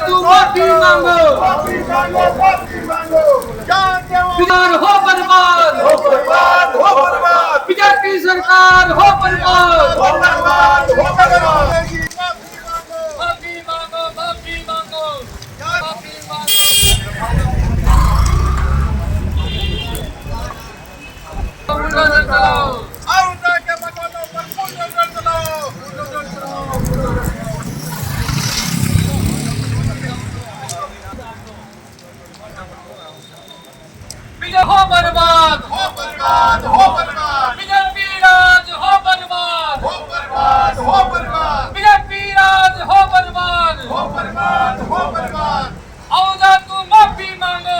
तू माफी मांगो, बिहार हो बर्बाद, बीजेपी सरकार हो बर्बाद, माफी मांगो, माफी मांगो, माफी मांगो। हो बर्बाद, बीजेपी राज हो बर्बाद, बीजेपी राज हो बर्बाद, औजा तू माफी मांगो,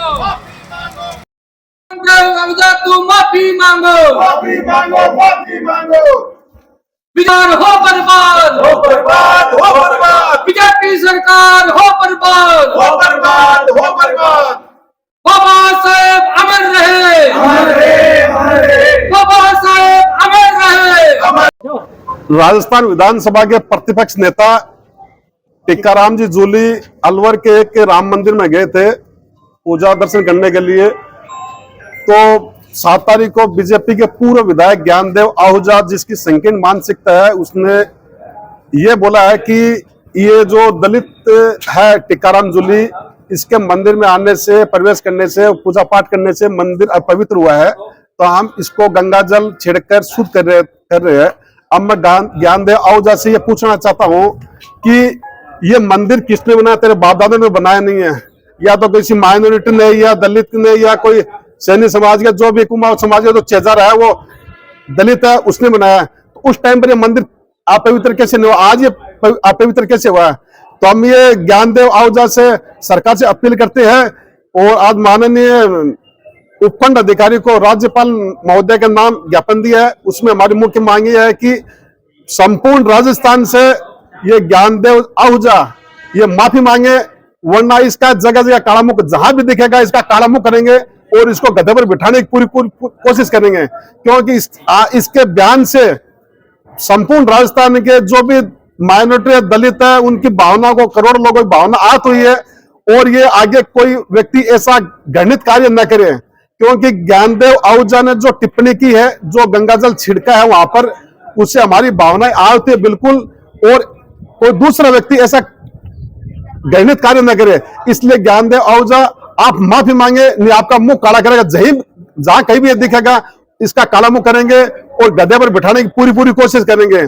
औजा तू माफी मांगो, बिहार हो बर्बाद, बीजेपी सरकार हो बर्बाद, बाबा साहेब अमर रहे, बाबा साहेब अमर रहे। राजस्थान विधानसभा के प्रतिपक्ष नेता टिक्काराम जी जूली अलवर के एक राम मंदिर में गए थे पूजा दर्शन करने के लिए। तो 7 तारीख को बीजेपी के पूर्व विधायक ज्ञानदेव आहूजा, जिसकी संकीर्ण मानसिकता है, उसने ये बोला है कि ये जो दलित है टिक्काराम जूली, इसके मंदिर में आने से, प्रवेश करने से, पूजा पाठ करने से मंदिर अपवित्र हुआ है, तो हम इसको गंगा जल छिड़कर शुद्ध कर रहे हैं। अब मैं ज्ञानदेव आहूजा से ये पूछना चाहता हूँ कि ये मंदिर किसने बनाया? तेरे बाप दादा ने बनाया नहीं है, या तो किसी माइनॉरिटी ने, या दलित ने, या कोई सैनी समाज का, जो भी कुमार समाज का जो चेजार है वो दलित है, उसने बनाया। तो उस टाइम पर ये मंदिर अपवित्र कैसे नहीं हुआ? आज ये अपवित्र कैसे हुआ है? तो हम ये ज्ञानदेव आहूजा से, सरकार से अपील करते हैं और आज माननीय उपखंड अधिकारी को राज्यपाल महोदय के नाम ज्ञापन दिया है। उसमें हमारी मुख्य मांग यह है कि संपूर्ण राजस्थान से ये ज्ञानदेव आहूजा ये माफी मांगे, वरना इसका जगह जगह काला मुख जहां भी दिखेगा इसका काला मुख करेंगे और इसको गधे पर बिठाने की पूरी कोशिश करेंगे, क्योंकि इसके बयान से संपूर्ण राजस्थान के जो भी माइनॉरिटी दलित है उनकी भावना को, करोड़ों लोगों की भावना आहत हुई है। और ये आगे कोई व्यक्ति ऐसा घृणित कार्य न करे, क्योंकि ज्ञानदेव आहूजा ने जो टिप्पणी की है, जो गंगा जल छिड़का है वहां पर, उससे हमारी भावनाएं आहत है बिल्कुल। और कोई दूसरा व्यक्ति ऐसा घृणित कार्य न करे, इसलिए ज्ञानदेव आहूजा आप माफी मांगे, नहीं आपका मुंह काला करेगा। जहां कहीं भी ये दिखेगा इसका काला मुंह करेंगे और गधे पर बिठाने की पूरी कोशिश करेंगे।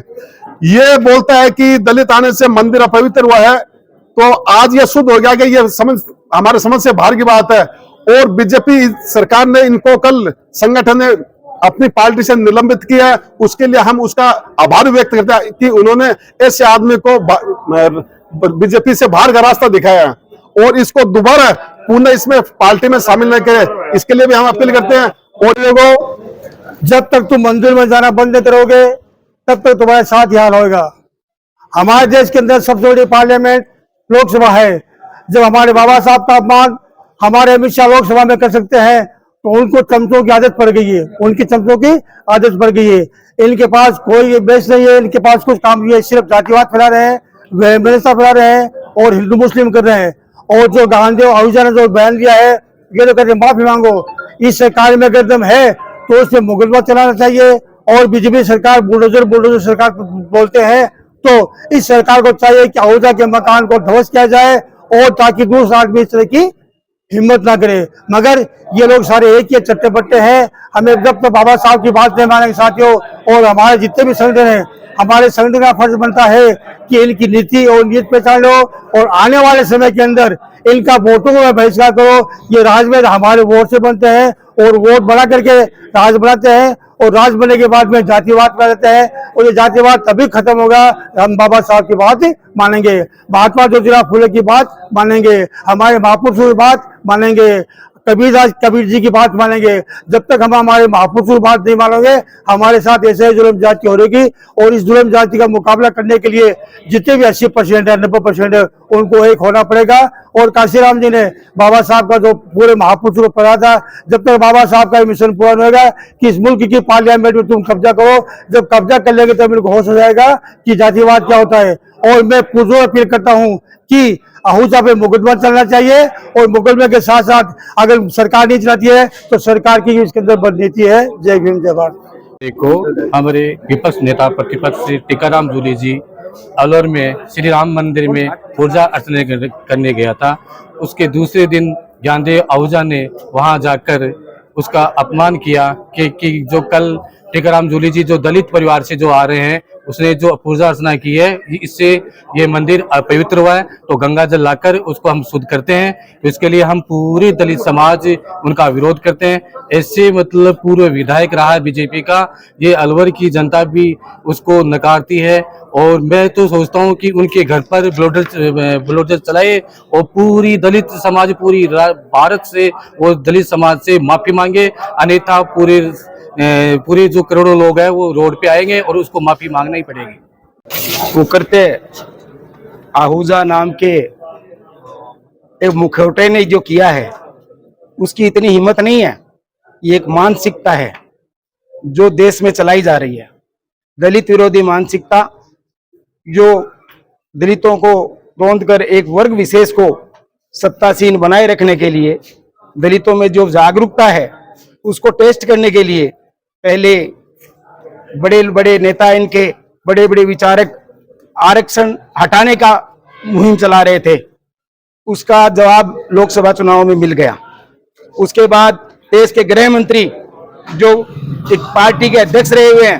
ये बोलता है कि दलित आने से मंदिर अपवित्र हुआ है, तो आज ये शुद्ध हो गया कि ये हमारे समझ से बाहर की बात है। और बीजेपी सरकार ने इनको, कल संगठन ने अपनी पार्टी से निलंबित किया है, उसके लिए हम उसका आभार व्यक्त करते हैं कि उन्होंने ऐसे आदमी को बीजेपी से बाहर का रास्ता दिखाया और इसको दोबारा पुनः इसमें पार्टी में शामिल न करे, इसके लिए भी हम अपील करते हैं। और लोगों, जब तक तुम मंदिर में जाना बंद नहीं करोगे तब तक तुम्हारे साथ हाल होगा। हमारे देश के अंदर सबसे बड़ी पार्लियामेंट लोकसभा है। जब हमारे बाबा साहब का अपमान हमारे अमित शाह लोकसभा में कर सकते हैं, तो उनको चमचों की आदत पड़ गई है, उनकी चमचों की आदत पड़ गई है। इनके पास कोई बेस नहीं है, इनके पास कुछ काम नहीं है, सिर्फ जातिवाद फैला रहे हैं, व्यवस्था फैला रहे हैं और हिंदू मुस्लिम कर रहे हैं। और जो ज्ञानदेव आहूजा ने जो बयान दिया है, ये तो कहते माफी मांगो। इस सरकार में अगर दम है तो उससे मुकदमा चलाना चाहिए। और बीजेपी सरकार बुलडोजर सरकार बोलते हैं, तो इस सरकार को चाहिए कि आहूजा के मकान को ध्वस्त किया जाए, और ताकि दूसरा आदमी इस तरह की हिम्मत ना करे। मगर ये लोग सारे एक ही चट्टे बट्टे हैं। हमें जब तक बाबा साहब की बात नहीं मानेंगे साथियों, और हमारे जितने भी संगठन हैं, हमारे संगठन का फर्ज बनता है कि इनकी नीति और नीति पहचान लो और आने वाले समय के अंदर इनका वोटों को बहिष्कार करो। ये राज में हमारे वोट से बनते हैं और वोट बना करके राज बनाते हैं, और राज बनने के बाद में जातिवाद कर देते हैं, और ये जातिवाद तभी खत्म होगा हम बाबा साहब की बात मानेंगे, महात्मा ज्योतिराव फुले की बात मानेंगे, हमारे महापुरुषों की बात मानेंगे, कबीर जी की बात मानेंगे। जब तक हम हमारे महापुरुषों की बात नहीं मानेंगे, हमारे साथ ऐसे ही जुल्म जाति हो रहेगी। और इस जुल्म जाति का मुकाबला करने के लिए जितने भी 80% है, 90% है, उनको एक होना पड़ेगा। और काशीराम जी ने बाबा साहब का जो पूरे महापुरुषों को पढ़ा था, जब तक बाबा साहब का मिशन पूरा नहीं होगा कि इस मुल्क की पार्लियामेंट में तुम कब्जा करो, जब कब्जा कर लेंगे तब इनको होश हो जाएगा कि जातिवाद क्या होता है। और मैं पुरजोर अपील करता हूं कि आहूजा पे मुकदमा चलना चाहिए, और मुकदमे के साथ साथ अगर सरकार नहीं चलाती है तो सरकार की इसके अंदर नीति है। जय भीम जय भारत। को हमारे विपक्ष नेता प्रतिपक्ष श्री टीकाराम जूली जी अलवर में श्री राम मंदिर में पूजा अर्चना करने गया था। उसके दूसरे दिन ज्ञानदेव आहूजा ने वहां जाकर उसका अपमान किया कि जो कल टीकाराम जूली जी जो दलित परिवार से जो आ रहे हैं, उसने जो पूजा अर्चना की है, इससे ये मंदिर अपवित्र हुआ है, तो गंगा जल लाकर उसको हम शुद्ध करते हैं। तो इसके लिए हम पूरी दलित समाज उनका विरोध करते हैं। ऐसे मतलब पूर्व विधायक रहा है बीजेपी का, ये अलवर की जनता भी उसको नकारती है। और मैं तो सोचता हूँ कि उनके घर पर बुलडोजर चलाए और पूरी दलित समाज, पूरी भारत से वो दलित समाज से माफी मांगे, अन्यथा पूरे जो करोड़ों लोग हैं वो रोड पे आएंगे और उसको माफी मांगना ही पड़ेगी। उकरते आहूजा नाम के एक मुखौटे ने जो किया है उसकी इतनी हिम्मत नहीं है। ये एक मानसिकता है जो देश में चलाई जा रही है, दलित विरोधी मानसिकता, जो दलितों को रौंद कर एक वर्ग विशेष को सत्तासीन बनाए रखने के लिए, दलितों में जो जागरूकता है उसको टेस्ट करने के लिए पहले बड़े बड़े नेता, इनके बड़े बड़े विचारक आरक्षण हटाने का मुहिम चला रहे थे। उसका जवाब लोकसभा चुनाव में मिल गया। उसके बाद देश के गृह मंत्री जो एक पार्टी के अध्यक्ष रहे हुए हैं,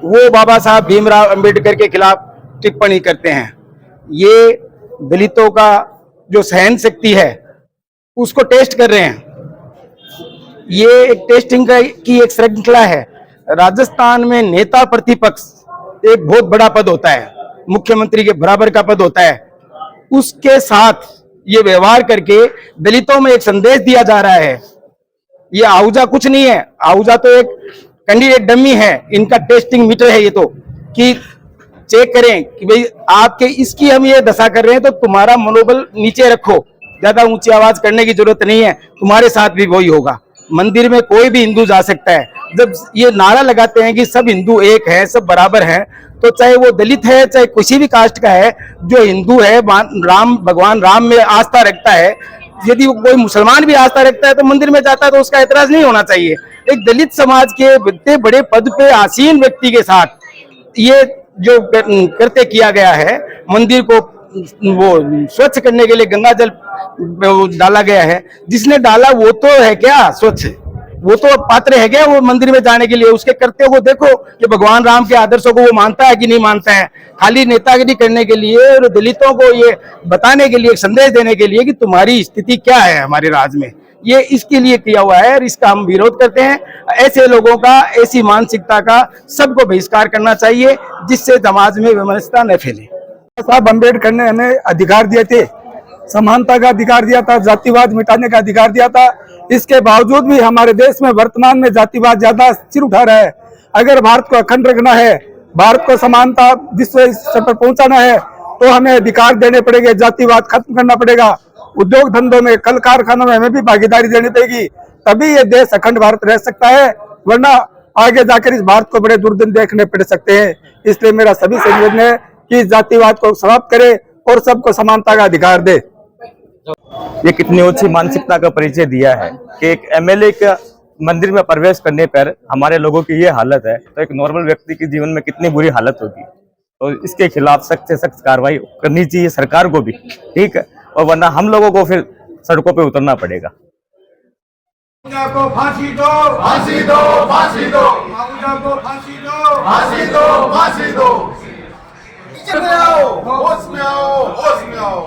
वो बाबा साहब भीमराव अंबेडकर के खिलाफ टिप्पणी करते हैं। ये दलितों का जो सहन शक्ति है उसको टेस्ट कर रहे हैं। ये एक टेस्टिंग की एक श्रृंखला है। राजस्थान में नेता प्रतिपक्ष एक बहुत बड़ा पद होता है, मुख्यमंत्री के बराबर का पद होता है। उसके साथ ये व्यवहार करके दलितों में एक संदेश दिया जा रहा है। ये आहूजा कुछ नहीं है, आहूजा तो एक कैंडिडेट डमी है, इनका टेस्टिंग मीटर है ये तो, कि चेक करें कि भाई आपके इसकी हम ये दशा कर रहे हैं तो तुम्हारा मनोबल नीचे रखो, ज्यादा ऊंची आवाज करने की जरूरत नहीं है, तुम्हारे साथ भी वही होगा। मंदिर में कोई भी हिंदू जा सकता है। जब ये नारा लगाते हैं कि सब हिंदू एक है, सब बराबर हैं, तो चाहे वो दलित है, चाहे किसी भी कास्ट का है, जो हिंदू है, भगवान राम में आस्था रखता है, यदि कोई मुसलमान भी आस्था रखता है तो मंदिर में जाता है तो उसका एतराज नहीं होना चाहिए। एक दलित समाज के इतने बड़े पद पे आसीन व्यक्ति के साथ ये जो करते किया गया है, मंदिर को वो स्वच्छ करने के लिए गंगा जल डाला गया है, जिसने डाला वो तो है क्या स्वच्छ, वो तो पात्र है क्या वो मंदिर में जाने के लिए? उसके कर्तव्य को देखो कि भगवान राम के आदर्शों को वो मानता है कि नहीं मानता है। खाली नेतागिरी करने के लिए और दलितों को ये बताने के लिए, एक संदेश देने के लिए कि तुम्हारी स्थिति क्या है हमारे राज्य में, ये इसके लिए किया हुआ है और इसका हम विरोध करते हैं। ऐसे लोगों का, ऐसी मानसिकता का सबको बहिष्कार करना चाहिए, जिससे समाज में विमनस्यता न फैले। साहब अम्बेडकर ने हमें अधिकार दिए थे, समानता का अधिकार दिया था, जातिवाद मिटाने का अधिकार दिया था। इसके बावजूद भी हमारे देश में वर्तमान में जातिवाद ज्यादा सिर उठा रहा है। अगर भारत को अखंड रखना है, भारत को समानता विश्व स्तर पर पहुंचाना है, तो हमें अधिकार देने पड़ेंगे, जातिवाद खत्म करना पड़ेगा। उद्योग धंधों में, कल कारखानों में हमें भी भागीदारी देनी पड़ेगी, तभी ये देश अखंड भारत रह सकता है, वरना आगे जाकर इस भारत को बड़े दुर्दिन देखने पड़ सकते हैं। इसलिए मेरा सभी से निवेदन है कि जातिवाद को समाप्त करे और सबको समानता का अधिकार दे। ये कितनी ऊंची मानसिकता का परिचय दिया है कि एक एमएलए का मंदिर में प्रवेश करने पर हमारे लोगों की ये हालत है, तो एक नॉर्मल व्यक्ति के जीवन में कितनी बुरी हालत होगी। तो इसके खिलाफ सख्त से सख्त कार्रवाई करनी चाहिए सरकार को भी, ठीक है, और वरना हम लोगों को फिर सड़कों पे उतरना पड़ेगा। को फांसी दो, फांसी दो, फांसी दो, आहूजा को फांसी दो, फांसी दो, फांसी दो। होश में आओ, होश में आओ, होश में आओ।